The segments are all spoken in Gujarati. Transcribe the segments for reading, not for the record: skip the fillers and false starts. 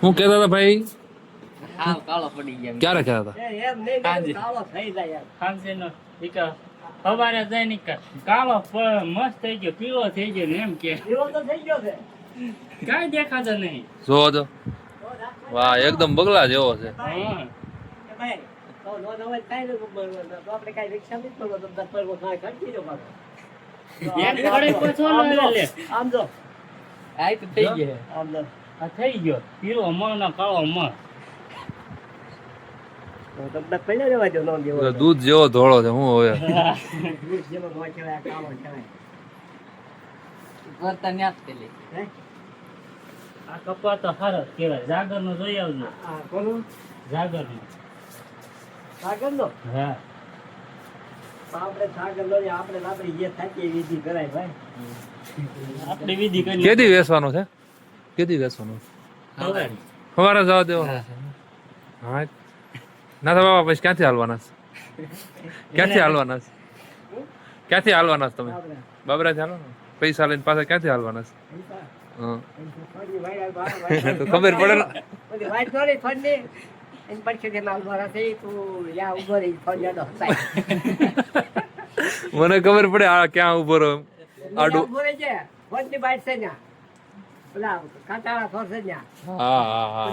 હું કહેતા હતા ભાઈ હાવ કાળો પડી ગયા ક્યારે કહેતા હતા સવારે જઈને કાળો મસ્ત થઈ ગયો પીળો થઈ ગયો ને એમ કે કાંઈ દેખાતો નહીં. જોવો તો વાહ એકદમ બગલા જેવો છે. હા. એક ઘડી પાછો લે. આ તો થઈ ગયા આ થઈ ગયો પીળો મણ ને કાળો મણ. દૂધ જેવો ધોળો છે હું હવે વર્તા ન્યાત પેલી આ કપા તો સારો જ કહેવાય. જાગર નો જોઈ આવજો. જાગર નો. હા. આપડે વિધિ કરી કેદી વેચવાનો છે કેદી વેચવાનો સવારે. સવારે જવા દેવાનો છે હા ના તો બાબા પછી ક્યાંથી હાલવાના છે ક્યાંથી હાલવાના છે ક્યાંથી હાલવાના છે તમે બાબરાથી હાલવાના પૈસા લઈને પાછા ક્યાંથી હાલવાના છે હા તો ખબર પડે ને મને ખબર પડે આ ક્યાં ઉભો રહ્યો આડું હા હા હા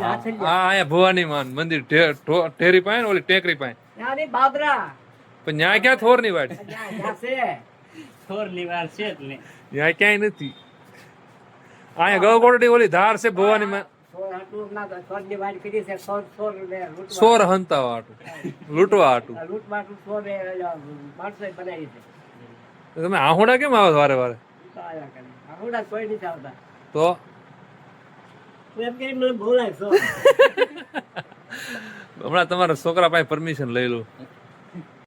અહીંયા ભવાની માન મંદિર ઠેરી પાસે ને ઓલી ટેકરી પાસે પણ ન્યાય ક્યાં થોર ની વાડી થોરની વાર છે જ ને. ન્યાય ક્યાંય નથી અહીંયા ગૌકોટની ઓલી ધાર છે ભવાની માં સોર હંતાવા હાટું લૂંટવા હાટું તમે આહોડા કેમ આવો વારે વારે તો હમણાં તમારા છોકરા પાસે પરમિશન લઈ લો